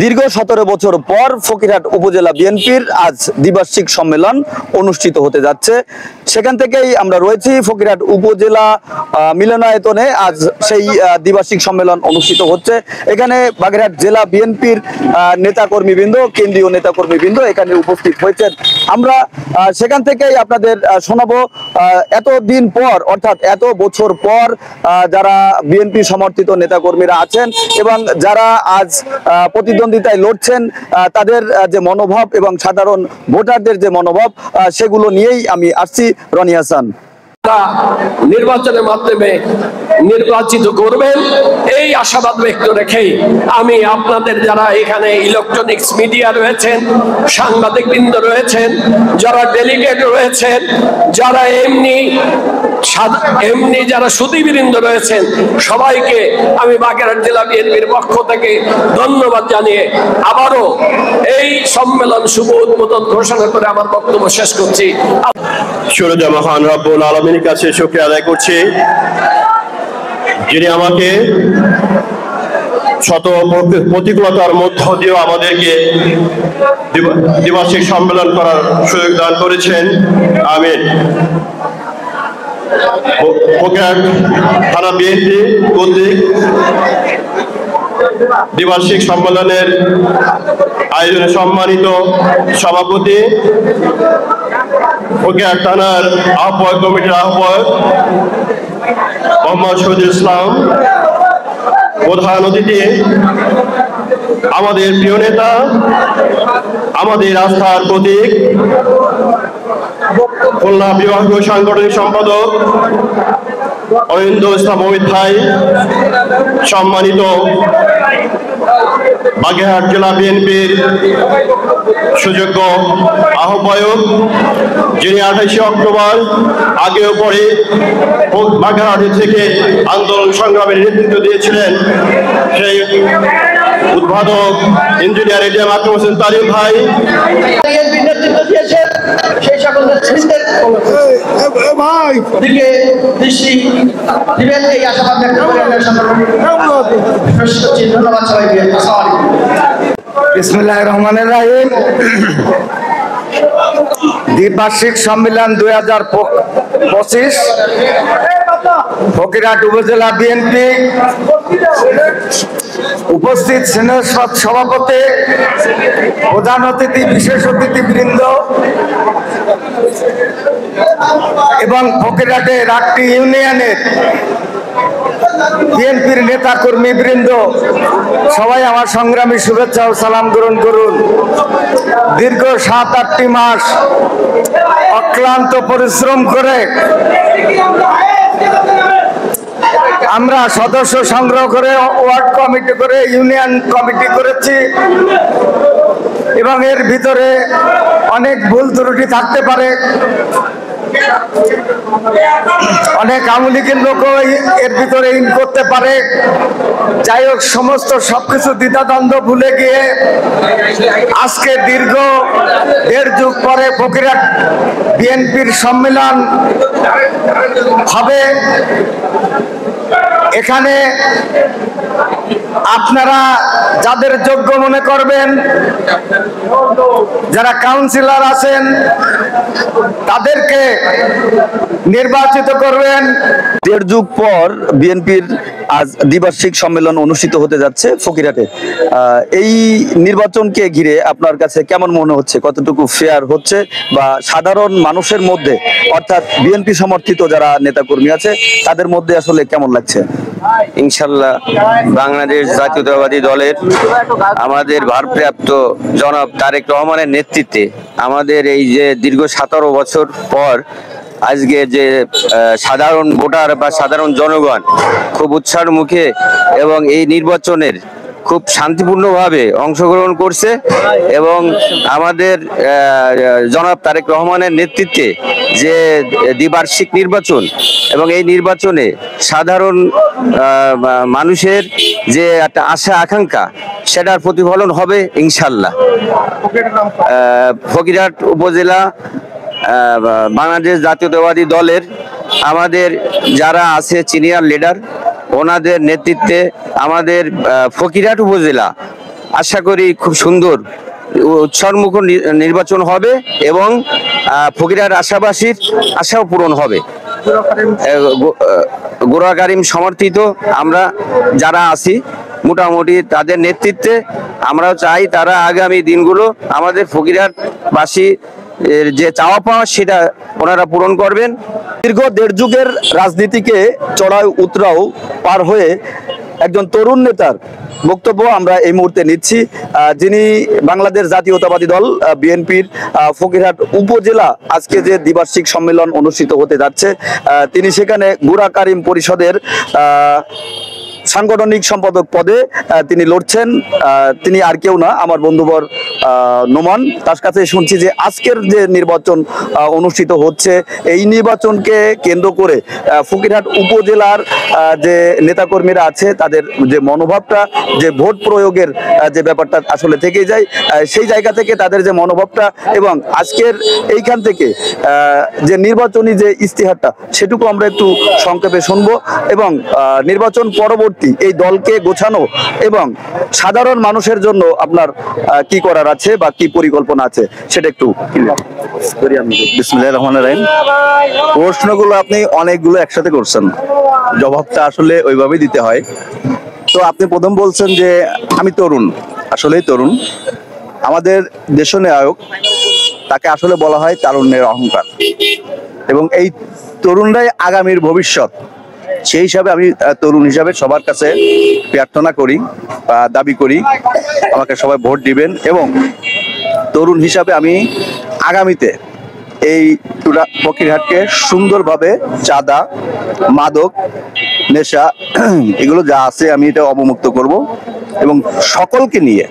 দীর্ঘ 17 বছর পর ফকিরহাট উপজেলা বিএনপির আজ দ্বিবার্ষিক সম্মেলন অনুষ্ঠিত হতে যাচ্ছে। সেখান থেকেই আমরা রয়েছি ফকিরহাট উপজেলা মিলনায়তনে। আজ সেই দ্বিবার্ষিক সম্মেলন অনুষ্ঠিত হচ্ছে। এখানে বাগেরহাট জেলা বিএনপির নেতাকর্মীবৃন্দ, কেন্দ্রীয় নেতাকর্মীবৃন্দ এখানে উপস্থিত হয়েছেন। আমরা সেখান থেকেই আপনাদের শোনাবো এত দিন পর, অর্থাৎ এত বছর পর যারা বিএনপি সমর্থিত নেতাকর্মীরা আছেন এবং যারা আজ প্রতিদ্বন্দ্বিতায় লড়ছেন তাদের যে মনোভাব এবং সাধারণ ভোটারদের যে মনোভাব সেগুলো নিয়েই আমি আসছি। রনি হাসান। নির্বাচনের মাধ্যমে নির্বাচিত করবেন এই আশাবাদ ব্যক্ত রেখেই আমি আপনাদের যারা এখানে ইলেকট্রনিক্স মিডিয়া রয়েছেন, সাংবাদিক বৃন্দ রয়েছেন, যারা ডেলিগেট রয়েছেন, যারা এমনি যারা সুধীবৃন্দ রয়েছেন, সবাইকে আমি বাগেরহাট জেলা বিএনপির পক্ষ থেকে ধন্যবাদ জানিয়ে আবারও এই সম্মেলন শুভ উদ্বোধন ঘোষণা করে আমার বক্তব্য শেষ করছি। সুরজা মহান রব্বুল আলামিনের কাছে শুকরিয়া আদায় করছি, যিনি আমাকে শত প্রতিকূলতার মধ্য দিয়েও আমাদেরকে দ্বিবার্ষিক সম্মেলন করার সুযোগ দান করেছেন। আমিন। ফকিরহাট থানা বিএনপি কর্তৃক দ্বিবার্ষিক সম্মেলনের আয়োজনে সম্মানিত সভাপতি, ফকিরহাট থানার আহ্বায়ক কমিটির আহ্বায়ক মোহাম্মদ শহীদুল ইসলাম, প্রধান অতিথি আমাদের প্রিয় নেতা, আমাদের আস্থার প্রতীক খুলনা বিভাগীয় সাংগঠনিক সম্পাদক অরিন্দম ইসলাম অমিত ভাই, সম্মানিত বাগেরহাট জেলা বিএনপির সুযোগ্য আহ্বায়ক, যিনি 28 অক্টোবর আগেও পরে বাগেরহাট থেকে আন্দোলন সংগ্রামের নেতৃত্ব দিয়েছিলেন, সেই উদ্বোধক ইঞ্জিনিয়ার এডিএম আকরাম হোসেন তারিক ভাই, নেতৃত্ব দিয়েছেন সেই সকল নেতৃত্বের দিকে দৃষ্টি দিবেন এই আশাবাদ ব্যক্ত করে ধন্যবাদ সবাইকে। বিসমিল্লাহির রহমানির রহিম। দ্বিবার্ষিক সম্মেলন 2025 ফকিরহাট উপজেলা বিএনপি, উপস্থিত সিনিয়র সভাপতি, প্রধান অতিথি, বিশেষ অতিথিবৃন্দ এবং ফকিরহাটের 8টি ইউনিয়নের বিএনপির নেতা কর্মী বৃন্দ, সবাই আমার সংগ্রামী শুভেচ্ছা ও সালাম গ্রহণ করুন। দীর্ঘ 7-8টি মাস অক্লান্ত পরিশ্রম করে আমরা সদস্য সংগ্রহ করে, ওয়ার্ড কমিটি করে, ইউনিয়ন কমিটি করেছি এবং এর ভিতরে অনেক ভুল ত্রুটি থাকতে পারে, অনেক আওয়ামী লীগের লোকও এর ভিতরে ইন করতে পারে। যাই হোক, সমস্ত সবকিছু দ্বিধাদ্বন্দ্ব ভুলে গিয়ে আজকে দীর্ঘ 1.5 যুগ পরে ফকিরহাট বিএনপির সম্মেলন হবে। এখানে আপনারা যাদের যোগ্য মনে করবেন, যারা কাউন্সিলর আছেন তাদেরকে নির্বাচিত করবেন। 1.5 যুগ পর বিএনপির আজ দ্বিবার্ষিক সম্মেলন অনুষ্ঠিত হতে যাচ্ছে ফকিরহাটে। এই নির্বাচনকে ঘিরে আপনার কাছে কেমন মনে হচ্ছে? কতটুকু ফেয়ার হচ্ছে বা সাধারণ মানুষের মধ্যে, অর্থাৎ বিএনপি সমর্থিত যারা নেতাকর্মী আছে তাদের মধ্যে আসলে কেমন লাগছে? ইনশাল্লাহ বাংলাদেশ জাতীয়তাবাদী দলের আমাদের ভারপ্রাপ্ত জনাব তারেক রহমানের নেতৃত্বে আমাদের এই যে দীর্ঘ 17 বছর পর আজকে যে সাধারণ ভোটার বা সাধারণ জনগণ খুব উৎসাহের মুখে এবং এই নির্বাচনের খুব শান্তিপূর্ণভাবে অংশগ্রহণ করছে এবং আমাদের জনাব তারেক রহমানের নেতৃত্বে যে দ্বিবার্ষিক নির্বাচন এবং এই নির্বাচনে সাধারণ মানুষের যে একটা আশা আকাঙ্ক্ষা সেটার প্রতিফলন হবে ইনশাল্লাহ। ফকিরহাট উপজেলা বাংলাদেশ জাতীয়তাবাদী দলের আমাদের যারা আছে সিনিয়র লিডার, ওনাদের নেতৃত্বে আমাদের ফকিরহাট উপজেলা আশা করি খুব সুন্দর উৎসবমুখর নির্বাচন হবে এবং ফকিরহাট আশাবাসীর আশাও পূরণ হবে। গোরা কারিম সমর্থিত আমরা যারা আছি মোটামুটি তাদের নেতৃত্বে আমরাও চাই তারা আগামী দিনগুলো আমাদের ফকিরহাটবাসী যে চাওয়া পাওয়া সেটা ওনারা পূরণ করবেন। দীর্ঘ 1.5 যুগের রাজনীতিকে চড়াই উতরাও পার হয়ে একজন তরুণ নেতার বক্তব্য আমরা এই মুহূর্তে নিচ্ছি, যিনি বাংলাদেশ জাতীয়তাবাদী দল বিএনপির ফকিরহাট উপজেলা আজকে যে দ্বিবার্ষিক সম্মেলন অনুষ্ঠিত হতে যাচ্ছে, তিনি সেখানে গোরা কারিম পরিষদের সাংগঠনিক সম্পাদক পদে তিনি লড়ছেন। তিনি আর কেউ না, আমার বন্ধুবর নোমান। তার কাছে শুনছি যে আজকের যে নির্বাচন অনুষ্ঠিত হচ্ছে, এই নির্বাচনকে কেন্দ্র করে ফকিরহাট উপজেলার যে নেতাকর্মীরা আছে তাদের যে মনোভাবটা, যে ভোট প্রয়োগের যে ব্যাপারটা আসলে থেকেই যায়, সেই জায়গা থেকে তাদের যে মনোভাবটা এবং আজকের এইখান থেকে যে নির্বাচনী যে ইস্তিহারটা সেটুকু আমরা একটু সংক্ষেপে শুনবো এবং নির্বাচন পরবর্তী এই দলকে গোছানো এবং সাধারণ মানুষের জন্য আপনার কি করার আছে বা কি পরিকল্পনা আছে সেটা একটু। বিসমিল্লাহির রহমানির রহিম। প্রশ্নগুলো আপনি অনেকগুলো একসাথে করছেন, জবাবটা আসলে ওইভাবেই দিতে হয়। তো আপনি প্রথম বলছেন যে আমি তরুণ, আসলেই তরুণ। আমাদের দেশনায়ক তাকে আসলে বলা হয় তারুণ্যের অহংকার, এবং এই তরুণরাই আগামীর ভবিষ্যৎ। সেই হিসাবে আমি তরুণ হিসাবে সবার কাছে প্রার্থনা করি বা দাবি করি আমাকে সবাই ভোট দিবেন, এবং তরুণ হিসাবে আমি আগামীতে এই ফকিরহাটকে সুন্দরভাবে চাঁদা, মাদক, নেশা এগুলো যা আছে আমি এটা অবমুক্ত করব এবং সকলকে নিয়ে,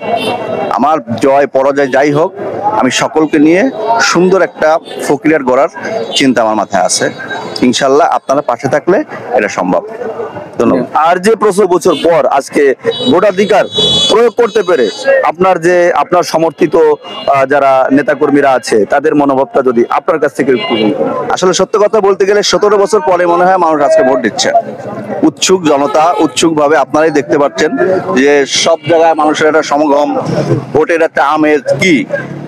আমার জয় পরাজয় যাই হোক, আমি সকলকে নিয়ে সুন্দর একটা ফকিরহাট গড়ার চিন্তা আমার মাথায় আছে। ইনশাল্লাহ আপনারা পাশে থাকলে এটা সম্ভব। ধন্যবাদ। আর যে 25 বছর পর আজকে ভোটাধিকার প্রয়োগ করতে পেরে আপনার সমর্থিত যারা নেতাকর্মীরা আছে তাদের মনোভাবটা যদি আপনার কাছ থেকে একটু। আসলে সত্য কথা বলতে গেলে 17 বছর পরে মনে হয় মানুষ আজকে ভোট দিচ্ছে। উৎসুক জনতা, উৎসুক ভাবে আপনারাই দেখতে পাচ্ছেন যে সব জায়গায় মানুষের একটা সমাগম, ভোটের একটা আমেজ কি।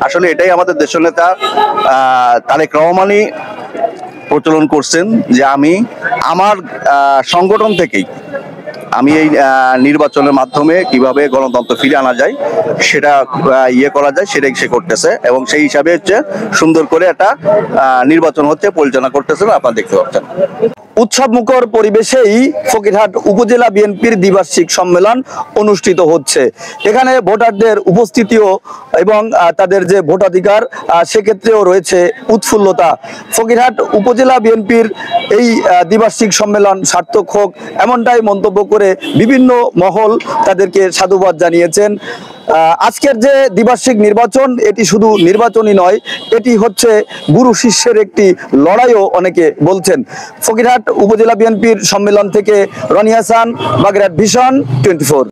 আসলে এটাই আমাদের দেশনেতা তারেক রহমানই প্রচলন করছেন যে আমি আমার সংগঠন থেকেই আমি এই নির্বাচনের মাধ্যমে কিভাবে গণতন্ত্র ফিরে আনা যায় সেটা করা যায়, সেটাই সে করতেছে এবং সেই হিসাবে হচ্ছে সুন্দর করে একটা নির্বাচন হচ্ছে, পরিচালনা করতেছেন, আপনারা দেখতে পাচ্ছেন। উৎসব মুখর পরিবেশেই ফকিরহাট উপজেলা বিএনপির দ্বিবার্ষিক সম্মেলন অনুষ্ঠিত হচ্ছে। এখানে ভোটারদের উপস্থিতিও এবং তাদের যে ভোটাধিকার সেক্ষেত্রেও রয়েছে উৎফুল্লতা। ফকিরহাট উপজেলা বিএনপির এই দ্বিবার্ষিক সম্মেলন সার্থক হোক এমনটাই মন্তব্য করে বিভিন্ন মহল তাদেরকে সাধুবাদ জানিয়েছেন। আজকের যে দ্বিবার্ষিক নির্বাচন, এটি শুধু নির্বাচনই নয়, এটি হচ্ছে গুরু শিষ্যের একটি লড়াইও অনেকে বলছেন। ফকিরহাট উপজেলা বিএনপির সম্মেলন থেকে রনি হাসান, বাগেরহাট ভিশন 24।